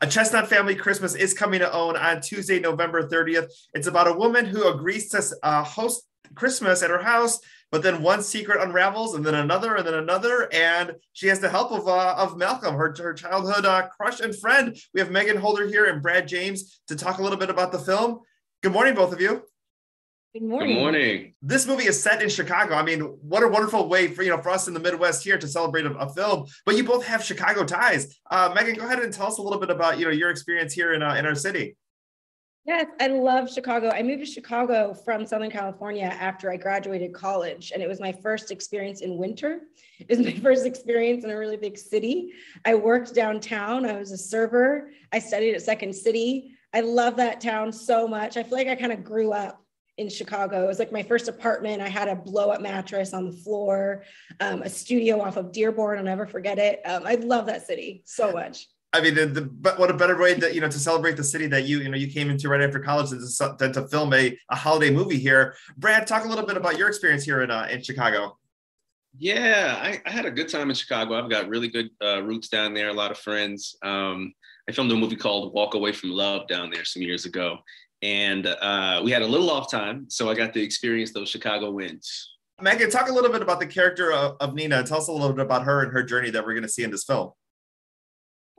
A Chestnut Family Christmas is coming to own on Tuesday, November 30th. It's about a woman who agrees to host Christmas at her house, but then one secret unravels, and then another, and she has the help of Malcolm, her childhood crush and friend. We have Meagan Holder here and Brad James to talk a little bit about the film. Good morning, both of you. Good morning. Good morning. This movie is set in Chicago. I mean, what a wonderful way for us in the Midwest here to celebrate a film. But you both have Chicago ties. Meagan, go ahead and tell us a little bit about your experience here in our city. Yes, I love Chicago. I moved to Chicago from Southern California after I graduated college, and it was my first experience in winter. It was my first experience in a really big city. I worked downtown. I was a server. I studied at Second City. I love that town so much. I feel like I kind of grew up in Chicago. It was like my first apartment. I had a blow-up mattress on the floor, a studio off of Dearborn. I'll never forget it. I love that city so much. I mean, what a better way to celebrate the city that you came into right after college than to film a holiday movie here. Brad, talk a little bit about your experience here in Chicago. Yeah, I had a good time in Chicago. I've got really good roots down there, a lot of friends. I filmed a movie called Walk Away from Love down there some years ago. And we had a little off time, so I got to experience those Chicago winds. Meagan, talk a little bit about the character of Nina. Tell us a little bit about her and her journey that we're going to see in this film.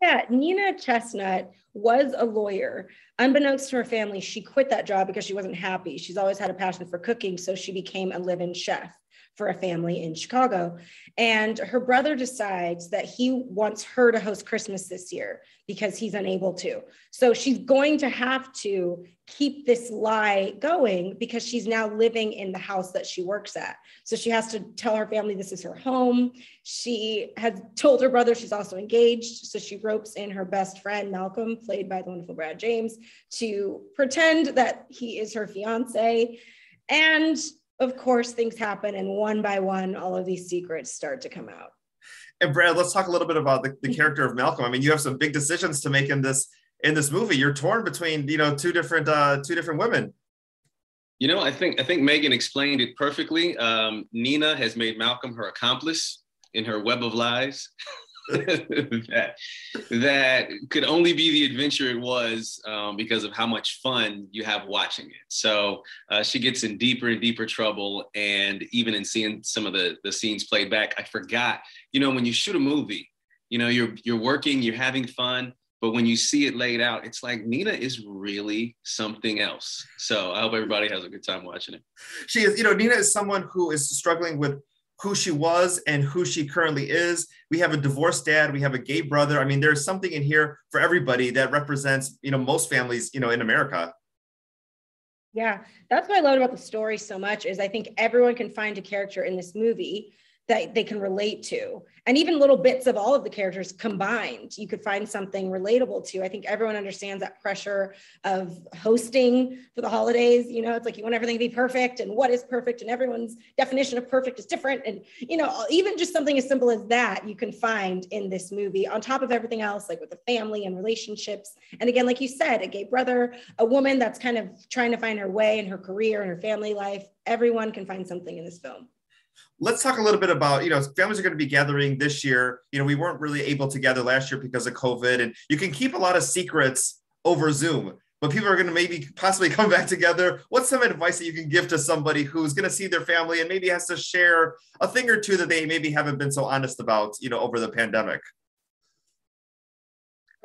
Yeah, Nina Chestnut was a lawyer. Unbeknownst to her family, she quit that job because she wasn't happy. She's always had a passion for cooking, so she became a live-in chef for a family in Chicago. And her brother decides that he wants her to host Christmas this year because he's unable to. So she's going to have to keep this lie going because she's now living in the house that she works at. So she has to tell her family this is her home. She has told her brother she's also engaged. So she ropes in her best friend, Malcolm, played by the wonderful Brad James, to pretend that he is her fiance. And of course, things happen, and one by one, all of these secrets start to come out. And Brad, let's talk a little bit about the character of Malcolm. I mean, you have some big decisions to make in this movie. You're torn between two different women. I think Meagan explained it perfectly. Nina has made Malcolm her accomplice in her web of lies. that could only be the adventure it was because of how much fun you have watching it. So she gets in deeper and deeper trouble. And even in seeing some of the scenes played back, I forgot, when you shoot a movie, you're working, you're having fun, but when you see it laid out, it's like Nina is really something else. So I hope everybody has a good time watching it. She is, Nina is someone who is struggling with who she was and who she currently is. We have a divorced dad. We have a gay brother. I mean, there's something in here for everybody that represents, most families, in America. Yeah, that's what I love about the story so much is I think everyone can find a character in this movie that they can relate to. And even little bits of all of the characters combined, you could find something relatable to. I think everyone understands that pressure of hosting for the holidays. It's like you want everything to be perfect, and what is perfect, and everyone's definition of perfect is different. And, even just something as simple as that, you can find in this movie on top of everything else, like with the family and relationships. And again, like you said, a gay brother, a woman that's kind of trying to find her way in her career and her family life. Everyone can find something in this film. Let's talk a little bit about, families are going to be gathering this year. We weren't really able to gather last year because of COVID, and you can keep a lot of secrets over Zoom, but people are going to maybe possibly come back together. What's some advice that you can give to somebody who's going to see their family and maybe has to share a thing or two that they maybe haven't been so honest about, over the pandemic?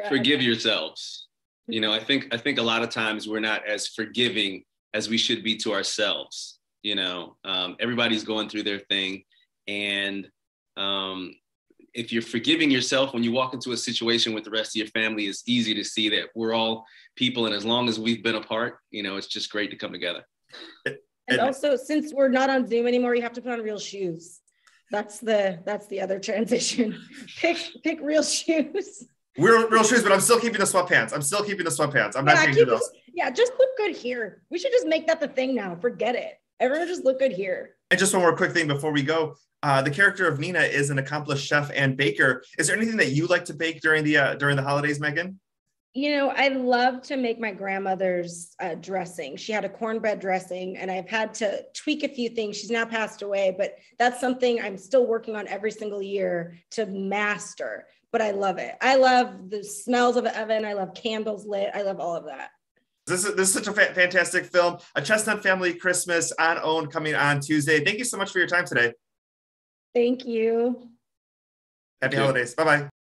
Forgive yourselves. I think a lot of times we're not as forgiving as we should be to ourselves. Everybody's going through their thing. And if you're forgiving yourself when you walk into a situation with the rest of your family, it's easy to see that we're all people. And as long as we've been apart, it's just great to come together. And also, since we're not on Zoom anymore, you have to put on real shoes. That's the other transition. Pick real shoes. Real shoes, but I'm still keeping the sweatpants. I'm not changing those. Yeah, just look good here. We should just make that the thing now. Forget it. Everyone just look good here. And just one more quick thing before we go. The character of Nina is an accomplished chef and baker. Is there anything that you like to bake during the holidays, Meagan? I love to make my grandmother's dressing. She had a cornbread dressing, and I've had to tweak a few things. She's now passed away, but that's something I'm still working on every single year to master. but I love it. I love the smells of the oven. I love candles lit. I love all of that. This is such a fantastic film. A Chestnut Family Christmas on OWN coming on Tuesday. Thank you so much for your time today. Thank you. Happy holidays. Bye-bye.